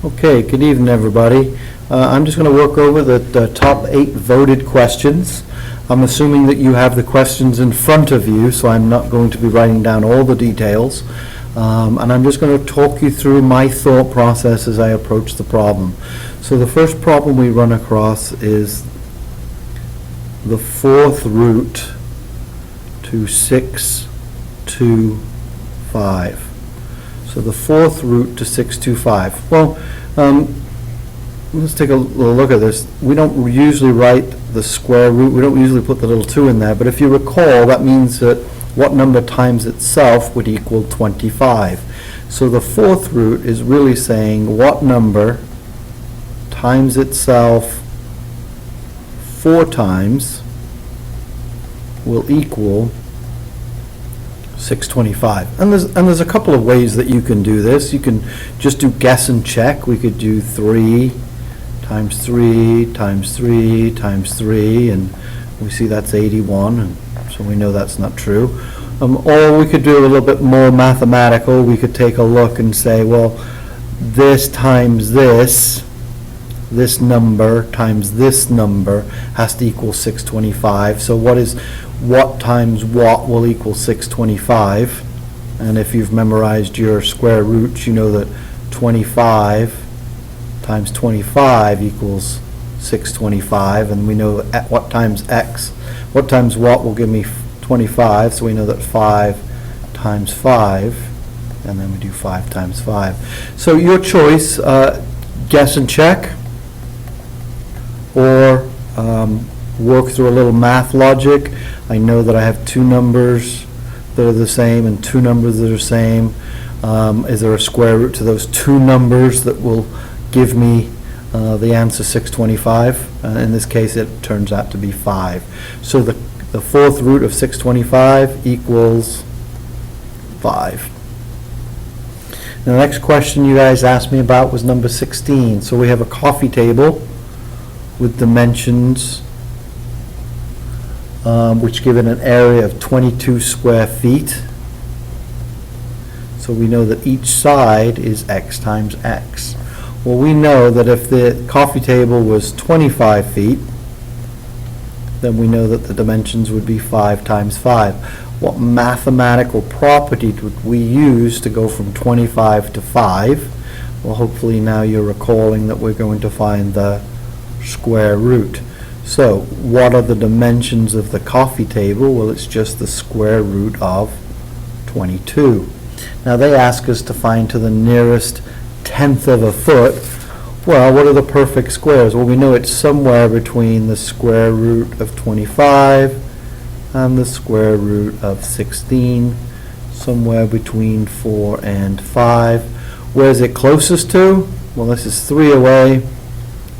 Okay, good evening, everybody. I'm just going to work over the top 8 voted questions. I'm assuming that you have the questions in front of you, so I'm not going to be writing down all the details. And I'm just going to talk you through my thought process as I approach the problem. So the first problem we run across is the fourth root to 625. So the fourth root to 625. Well, let's take a little look at this. We don't usually write the square root. We don't usually put the little 2 in there. But if you recall, that means that what number times itself would equal 25. So the fourth root is really saying what number times itself 4 times will equal 625. And there's a couple of ways that you can do this. You can just do guess and check. We could do 3 times 3 times 3 times 3, and we see that's 81, and so we know that's not true. Or we could do a little bit more mathematical. We could take a look and say, well, this times this number times this number has to equal 625. So what times what will equal 625? And if you've memorized your square roots, you know that 25 times 25 equals 625, and we know at what times what will give me 25, so we know that 5 times 5, and then we do 5 times 5. So your choice, guess and check, or work through a little math logic. I know that I have 2 numbers that are the same and 2 numbers that are the same. Is there a square root to those 2 numbers that will give me the answer 625? In this case, it turns out to be 5. So the fourth root of 625 equals 5. Now, the next question you guys asked me about was number 16. So we have a coffee table with dimensions which give it an area of 22 square feet. So we know that each side is x times x. Well, we know that if the coffee table was 25 feet, then we know that the dimensions would be 5 times 5. What mathematical property would we use to go from 25 to 5? Well, hopefully now you're recalling that we're going to find the square root. So what are the dimensions of the coffee table? Well, it's just the square root of 22. Now they ask us to find to the nearest tenth of a foot. Well, what are the perfect squares? Well, we know it's somewhere between the square root of 25 and the square root of 16, somewhere between 4 and 5. Where is it closest to? Well, this is 3 away.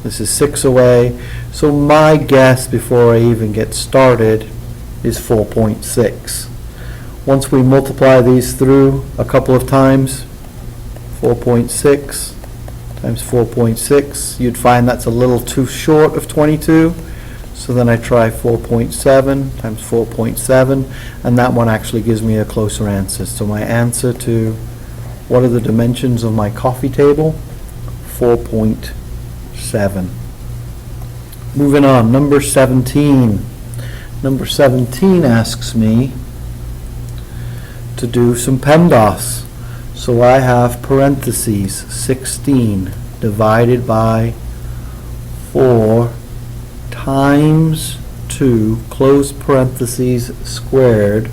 This is 6 away. So my guess before I even get started is 4.6. Once we multiply these through a couple of times, 4.6 times 4.6, you'd find that's a little too short of 22. So then I try 4.7 times 4.7, and that one actually gives me a closer answer. So my answer to what are the dimensions of my coffee table? 4.7. Moving on, number 17. Number 17 asks me to do some PEMDAS. So I have parentheses 16 divided by 4 times 2 close parentheses squared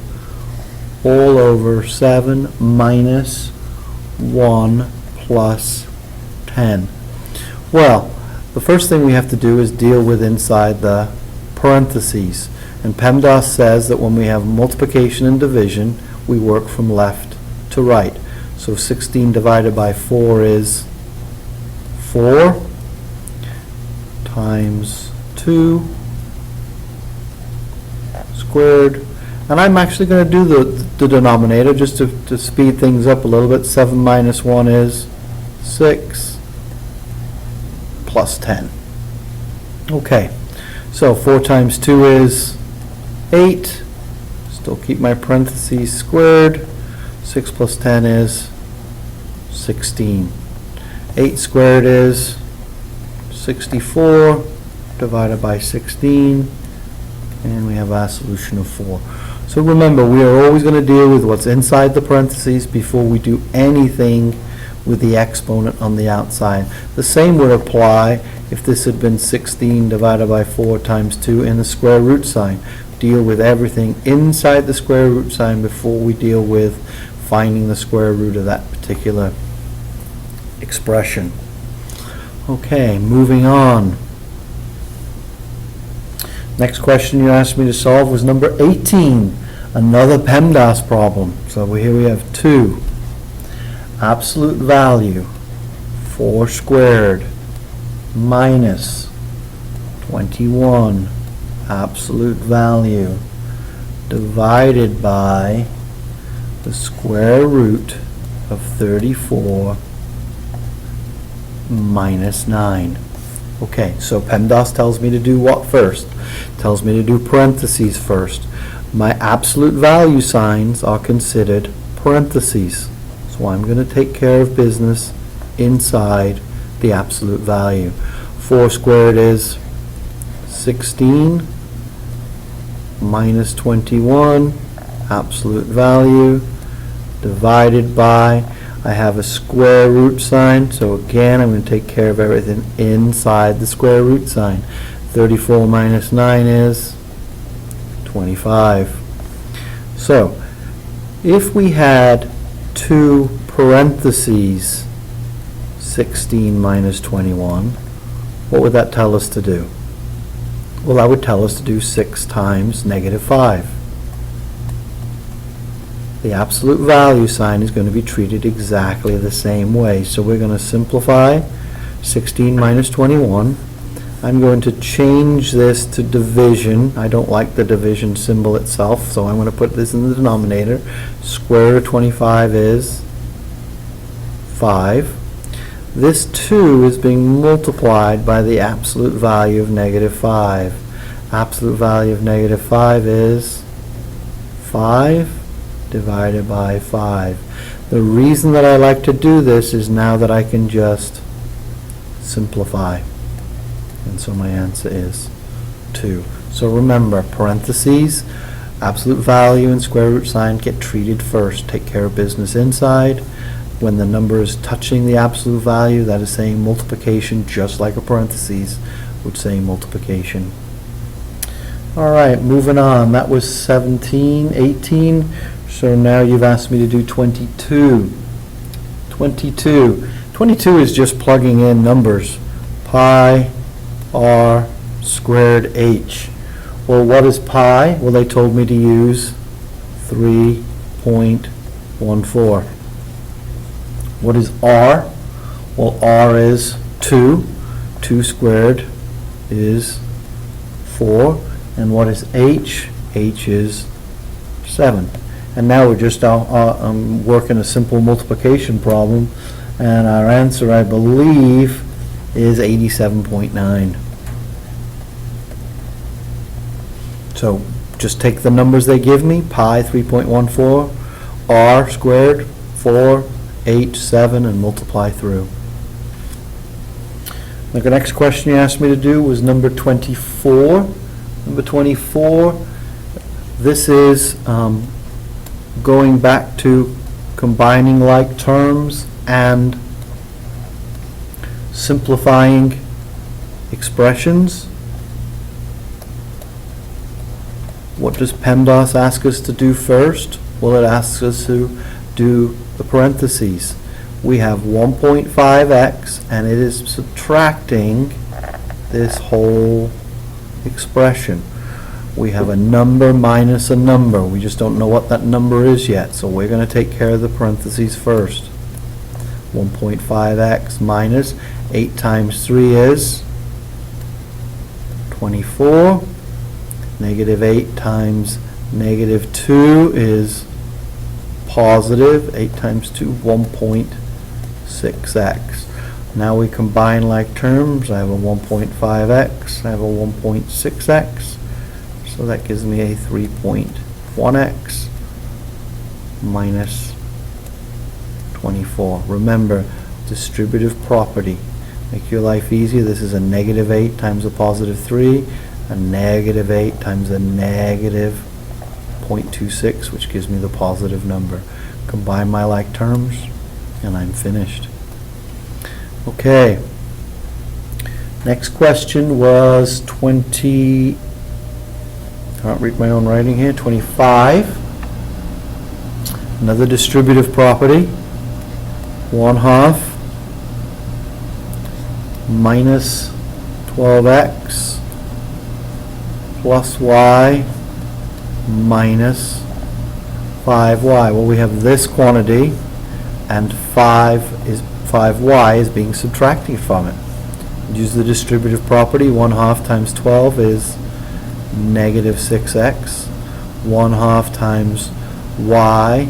all over 7 minus 1 plus 10. Well, the first thing we have to do is deal with inside the parentheses. And PEMDAS says that when we have multiplication and division, we work from left to right. So 16 divided by 4 is 4 times 2 squared. And I'm actually going to do the denominator just to speed things up a little bit. 7 minus 1 is 6 plus 10. Okay, so 4 times 2 is 8. Still keep my parentheses squared. 6 plus 10 is 16. 8 squared is 64 divided by 16, and we have our solution of 4. So remember, we are always going to deal with what's inside the parentheses before we do anything with the exponent on the outside. The same would apply if this had been 16 divided by 4 times 2 in the square root sign. Deal with everything inside the square root sign before we deal with finding the square root of that particular expression. Okay, moving on. Next question you asked me to solve was number 18, another PEMDAS problem. So here we have 2. Absolute value, 4 squared minus 21 absolute value divided by the square root of 34 minus 9. Okay, so PEMDAS tells me to do what first? Tells me to do parentheses first. My absolute value signs are considered parentheses. So I'm going to take care of business inside the absolute value. 4 squared is 16 minus 21 absolute value divided by, I have a square root sign, so again I'm going to take care of everything inside the square root sign. 34 minus 9 is 25. So if we had 2 parentheses 16 minus 21, what would that tell us to do? Well, that would tell us to do 6 times negative 5. The absolute value sign is going to be treated exactly the same way. So we're going to simplify 16 minus 21. I'm going to change this to division. I don't like the division symbol itself, so I'm going to put this in the denominator. Square root of 25 is 5. This 2 is being multiplied by the absolute value of negative 5. Absolute value of negative 5 is 5 divided by 5. The reason that I like to do this is now that I can just simplify. And so my answer is 2. So remember, parentheses, absolute value and square root sign get treated first. Take care of business inside. When the number is touching the absolute value, that is saying multiplication, just like a parentheses would say multiplication. All right, moving on. That was 17, 18. So now you've asked me to do 22. 22 is just plugging in numbers. Pi r squared h. Well, what is pi? Well, they told me to use 3.14. What is r? Well, r is 2. 2 squared is 4. And what is h? H is 7. And now we're just working a simple multiplication problem, and our answer, I believe, is 87.9. So just take the numbers they give me, pi 3.14, r squared 4, h 7, and multiply through. Now, the next question you asked me to do was number 24. Number 24, this is going back to combining like terms and simplifying expressions. What does PEMDAS ask us to do first? Well, it asks us to do the parentheses. We have 1.5x, and it is subtracting this whole expression. We have a number minus a number. We just don't know what that number is yet, so we're going to take care of the parentheses first. 1.5x minus 8 times 3 is 24. Negative 8 times negative 2 is positive. 8 times 2, 1.6x. Now we combine like terms. I have a 1.5x, I have a 1.6x, so that gives me a 3.1x minus 24. Remember, distributive property. Make your life easier. This is a negative 8 times a positive 3, a negative 8 times a negative 0.26, which gives me the positive number. Combine my like terms, and I'm finished. Okay. Next question was 20, I can't read my own writing here, 25. Another distributive property, 1/2 minus 12x plus y minus 5y. Well, we have this quantity, and 5y is being subtracted from it. Use the distributive property. 1/2 times 12 is negative 6x. 1/2 times y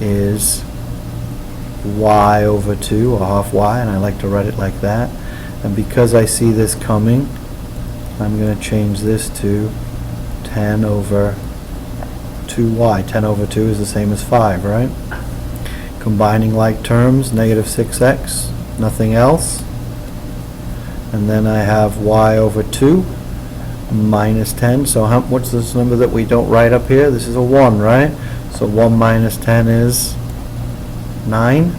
is y over 2, or half y, and I like to write it like that. And because I see this coming, I'm going to change this to 10 over 2y. 10 over 2 is the same as 5, right? Combining like terms, negative 6x, nothing else. And then I have y over 2 minus 10. So what's this number that we don't write up here? This is a 1, right? So 1 minus 10 is 9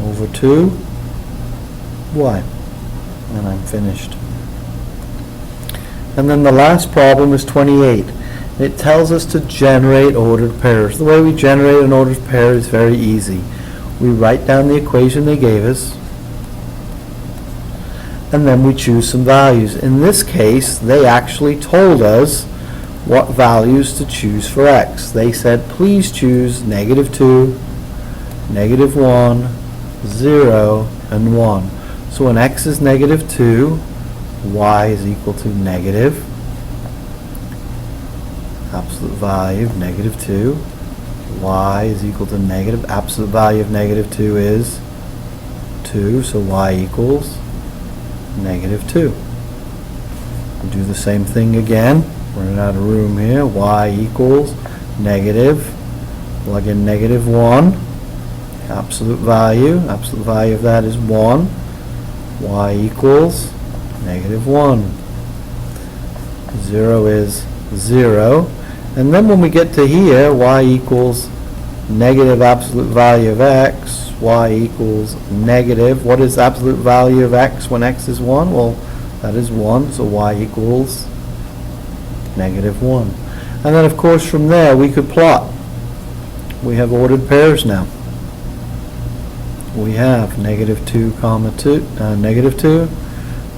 over 2 y. And I'm finished. And then the last problem is 28. It tells us to generate ordered pairs. The way we generate an ordered pair is very easy. We write down the equation they gave us, and then we choose some values. In this case, they actually told us what values to choose for x. They said, please choose negative 2, negative 1, 0, and 1. So when x is negative 2, y is equal to negative absolute value of negative 2. Y is equal to negative. Absolute value of negative 2 is 2, so y equals negative 2. We'll do the same thing again. Running out of room here. Y equals negative. Plug in negative 1. Absolute value of that is 1. Y equals negative 1. 0 is 0. And then when we get to here, y equals negative absolute value of x, y equals negative. What is absolute value of x when x is 1? Well, that is 1, so y equals negative 1. And then, of course, from there, we could plot. We have ordered pairs now. We have negative 2, comma 2, negative 2.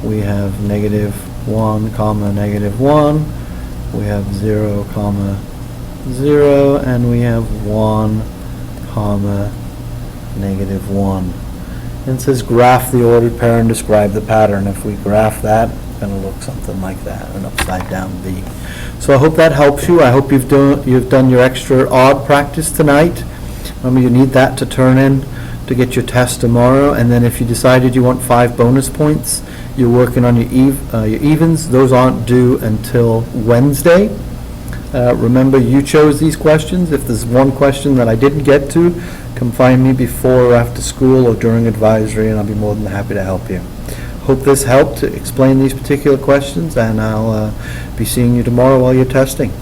We have negative 1, comma negative 1. We have 0, comma 0, and we have 1, comma negative 1. And it says graph the ordered pair and describe the pattern. If we graph that, it's going to look something like that, an upside down V. So I hope that helps you. I hope you've done your extra odd practice tonight. Remember, you need that to turn in to get your test tomorrow. And then if you decided you want 5 bonus points, you're working on your evens. Those aren't due until Wednesday. Remember, you chose these questions. If there's one question that I didn't get to, come find me before or after school or during advisory, and I'll be more than happy to help you. Hope this helped to explain these particular questions, and I'll be seeing you tomorrow while you're testing.